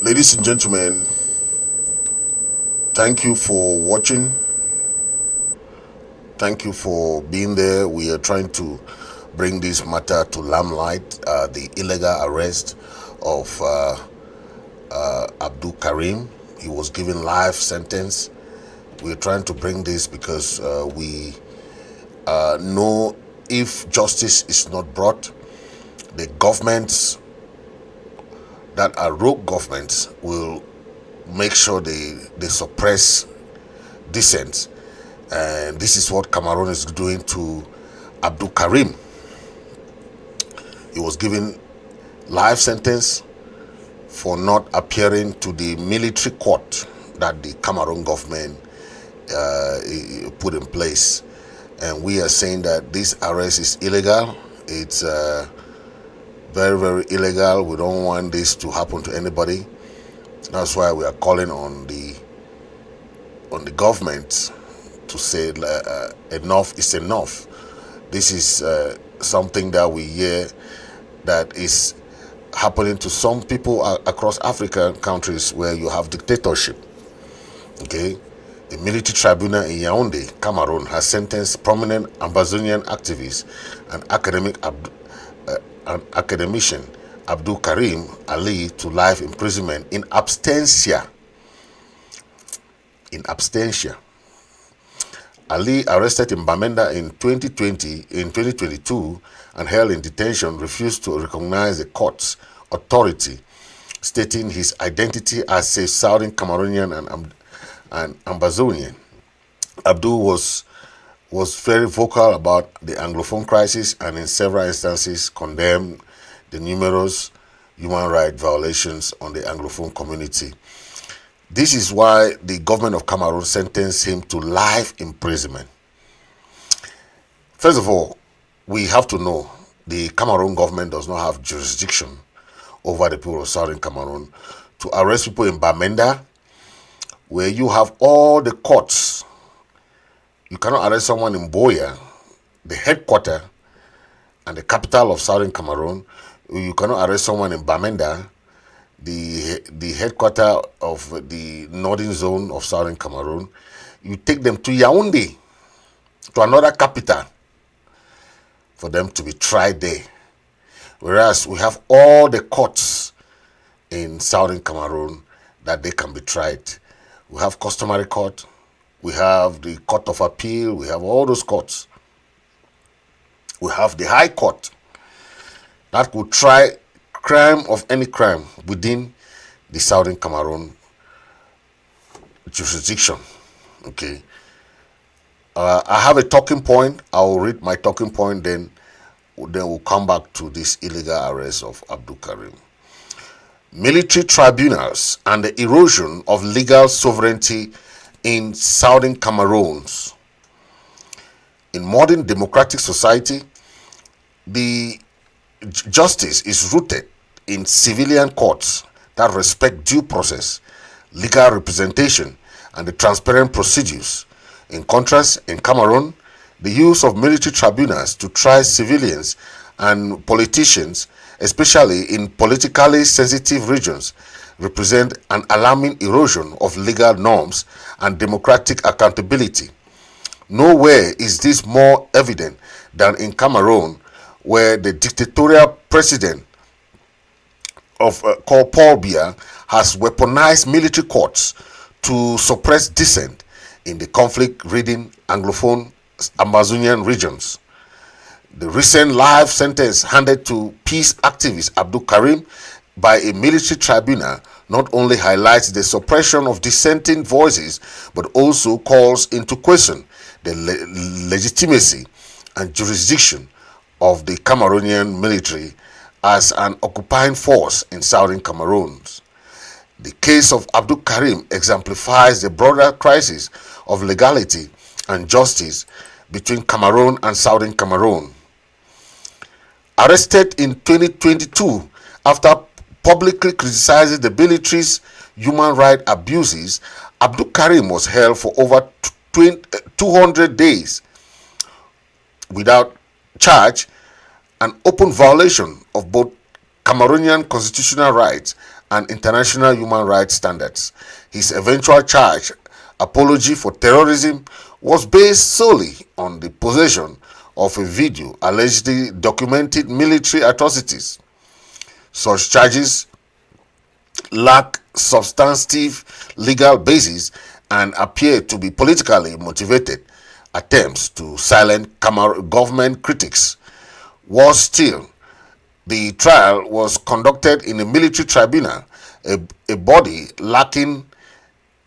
Ladies and gentlemen, thank you for watching. Thank you for being there. We are trying to bring this matter to limelight, the illegal arrest of Abdou Karim. He was given life sentence. We are trying to bring this because we know if justice is not brought, the governments that are rogue governments will make sure they suppress dissent. And this is what Cameroon is doing to Abdou Karim. He was given life sentence for not appearing to the military court that the Cameroon government put in place. And we are saying that this arrest is illegal. It's very, very illegal. We don't want this to happen to anybody. That's why we are calling on the government to say enough is enough. This is something that we hear that is happening to some people across African countries where you have dictatorship. Okay, the military tribunal in Yaoundé, Cameroon, has sentenced prominent Ambazonian activist and academician Abdou Karim Ali to life imprisonment in absentia. Ali, arrested in Bamenda in 2022 and held in detention, refused to recognize the court's authority, stating his identity as a Southern Cameroonian and Ambazonian. Abdul was very vocal about the Anglophone crisis and in several instances condemned the numerous human rights violations on the Anglophone community. This is why the government of Cameroon sentenced him to life imprisonment. First of all, we have to know the Cameroon government does not have jurisdiction over the people of Southern Cameroon to arrest people in Bamenda, where you have all the courts. You cannot arrest someone in Boya, the headquarters and the capital of Southern Cameroon. You cannot arrest someone in Bamenda, the headquarters of the northern zone of Southern Cameroon. You take them to Yaoundé, to another capital, for them to be tried there. Whereas we have all the courts in Southern Cameroon that they can be tried. We have customary court, we have the court of appeal, we have all those courts. We have the high court that could try crime of any crime within the Southern Cameroon jurisdiction. Okay. I have a talking point. I will read my talking point, then we'll come back to this illegal arrest of Abdou Karim. Military tribunals and the erosion of legal sovereignty in Southern Cameroon. In modern democratic society, the justice is rooted in civilian courts that respect due process, legal representation, and the transparent procedures. In contrast, in Cameroon, the use of military tribunals to try civilians and politicians, especially in politically sensitive regions, represent an alarming erosion of legal norms and democratic accountability. Nowhere is this more evident than in Cameroon, where the dictatorial president called Paul Biya has weaponized military courts to suppress dissent in the conflict-ridden Anglophone Amazonian regions. The recent life sentence handed to peace activist Abdou Karim by a military tribunal not only highlights the suppression of dissenting voices, but also calls into question the legitimacy and jurisdiction of the Cameroonian military as an occupying force in Southern Cameroon. The case of Abdou Karim exemplifies the broader crisis of legality and justice between Cameroon and Southern Cameroon. Arrested in 2022 after publicly criticizing the military's human rights abuses, Abdou Karim was held for over 200 days without charge, an open violation of both Cameroonian constitutional rights and international human rights standards. His eventual charge, apology for terrorism, was based solely on the possession of a video allegedly documenting military atrocities. Such charges lack substantive legal basis and appear to be politically motivated attempts to silence government critics. Worse still, the trial was conducted in a military tribunal, a body lacking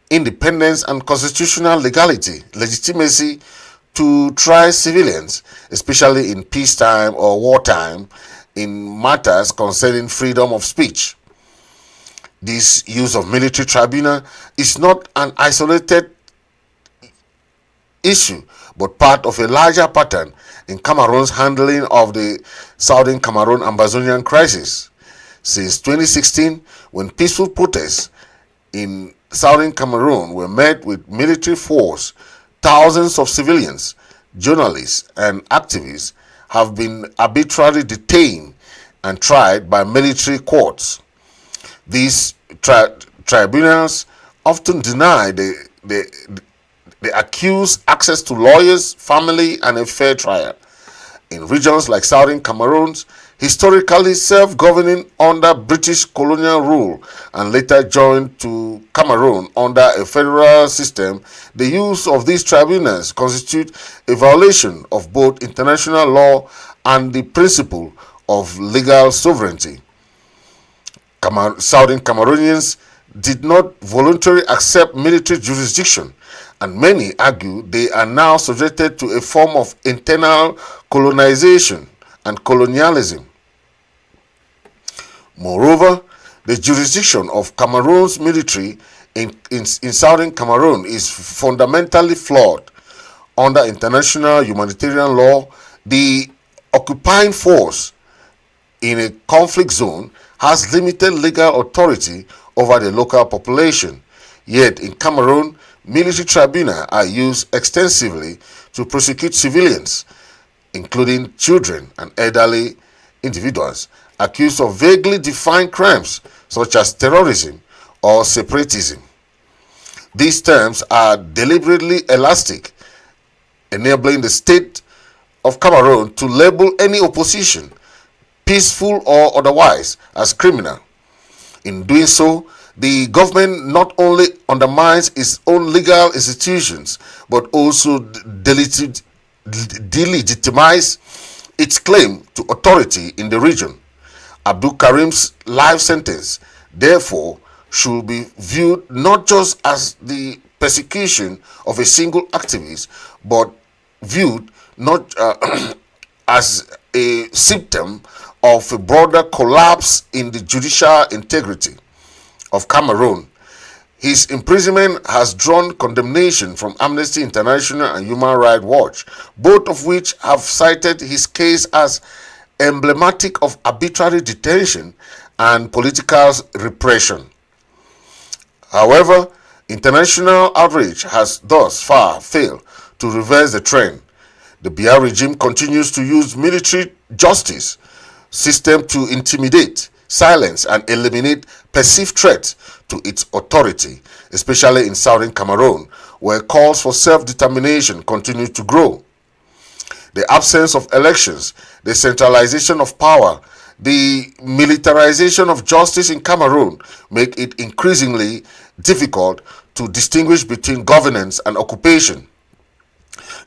independence and constitutional legitimacy to try civilians, especially in peacetime or wartime, in matters concerning freedom of speech. This use of military tribunal is not an isolated issue, but part of a larger pattern in Cameroon's handling of the Southern Cameroon Amazonian crisis. Since 2016, when peaceful protests in Southern Cameroon were met with military force, thousands of civilians, journalists, and activists have been arbitrarily detained and tried by military courts. These tribunals often deny the accused access to lawyers, family, and a fair trial. In regions like Southern Cameroon, historically self-governing under British colonial rule and later joined to Cameroon under a federal system, the use of these tribunals constitute a violation of both international law and the principle of legal sovereignty. Southern Cameroonians did not voluntarily accept military jurisdiction, and many argue they are now subjected to a form of internal colonization and colonialism. Moreover, the jurisdiction of Cameroon's military in Southern Cameroon is fundamentally flawed. Under international humanitarian law, the occupying force in a conflict zone has limited legal authority over the local population. Yet in Cameroon, military tribunals are used extensively to prosecute civilians, including children and elderly individuals, accused of vaguely defined crimes such as terrorism or separatism. These terms are deliberately elastic, enabling the state of Cameroon to label any opposition, peaceful or otherwise, as criminal. In doing so, the government not only undermines its own legal institutions, but also delegitimizes its claim to authority in the region. Abdou Karim's life sentence, therefore, should be viewed not just as the persecution of a single activist, but viewed not as a symptom of a broader collapse in the judicial integrity of Cameroon. His imprisonment has drawn condemnation from Amnesty International and Human Rights Watch, both of which have cited his case as emblematic of arbitrary detention and political repression. However, international outrage has thus far failed to reverse the trend. The Biya regime continues to use military justice system to intimidate, silence, and eliminate perceived threats to its authority, especially in Southern Cameroon, where calls for self-determination continue to grow. The absence of elections, the centralization of power, the militarization of justice in Cameroon make it increasingly difficult to distinguish between governance and occupation.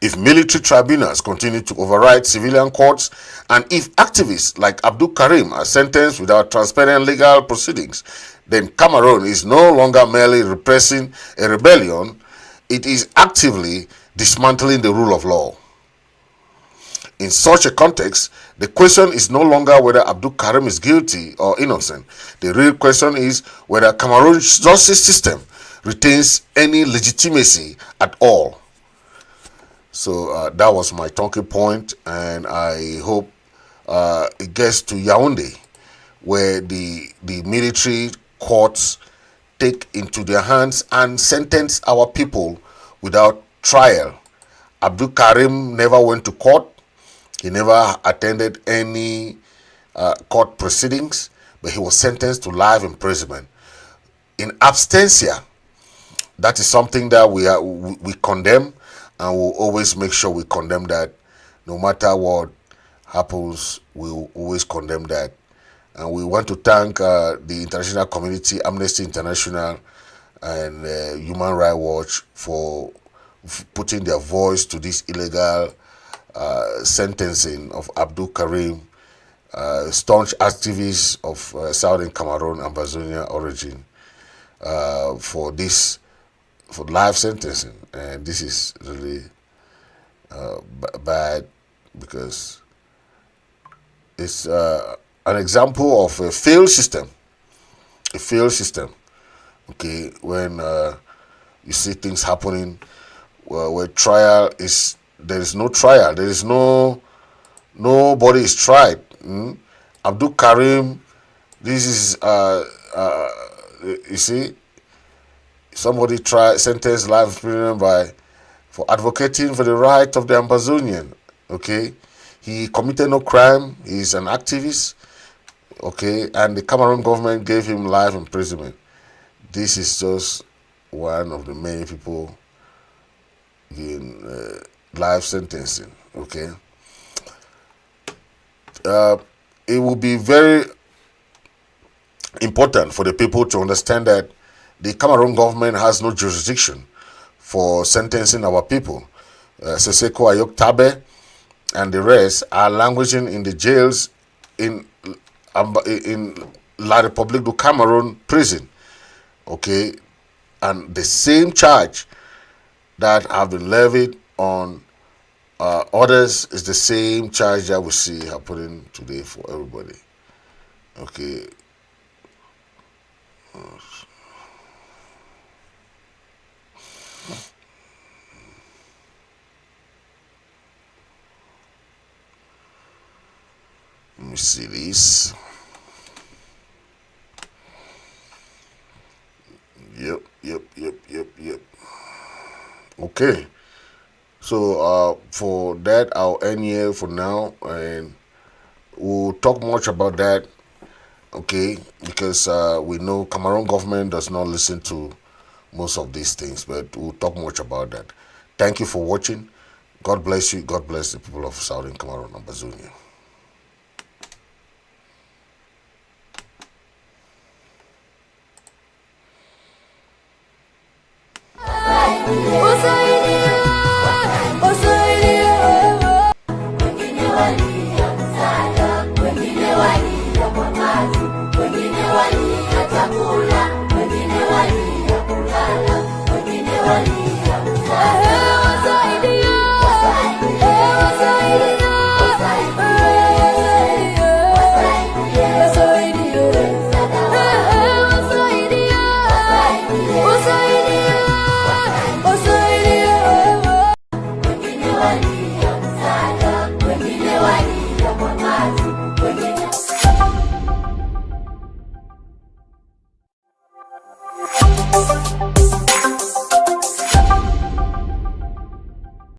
If military tribunals continue to override civilian courts, and if activists like Abdou Karim are sentenced without transparent legal proceedings, then Cameroon is no longer merely repressing a rebellion, it is actively dismantling the rule of law. In such a context, the question is no longer whether Abdou Karim is guilty or innocent. The real question is whether Cameroon's justice system retains any legitimacy at all. So that was my talking point, and I hope it gets to Yaoundé, where the military courts take into their hands and sentence our people without trial. Abdou Karim never went to court. He never attended any court proceedings, but he was sentenced to life imprisonment in absentia. That is something that we condemn, and we'll always make sure we condemn that. No matter what happens, we will always condemn that. And we want to thank the international community, Amnesty International and Human Rights Watch, for putting their voice to this illegal sentencing of Abdou Karim, staunch activist of Southern Cameroon and Ambazonia origin, for life sentencing. And this is really bad, because it's an example of a failed system. A failed system. Okay, when you see things happening where there is no trial, there is nobody is tried. Abdou Karim, this is you see, somebody sentenced life imprisonment for advocating for the right of the Ambazonian. Okay, he committed no crime. He's an activist. Okay, and the Cameroon government gave him life imprisonment. This is just one of the many people in life sentencing. Okay, it will be very important for the people to understand that the Cameroon government has no jurisdiction for sentencing our people. Seseko Ayok Tabe and the rest are languishing in the jails in La République du Cameroon prison. Okay, and the same charge that have been levied on others is the same charge that we see happening today for everybody. Okay. Let me see this. Yep. Okay. So for that, I'll end here for now, and we'll talk much about that. Okay, because we know Cameroon government does not listen to most of these things, but we'll talk much about that. Thank you for watching. God bless you. God bless the people of Southern Cameroon and Ambazonia. Yeah.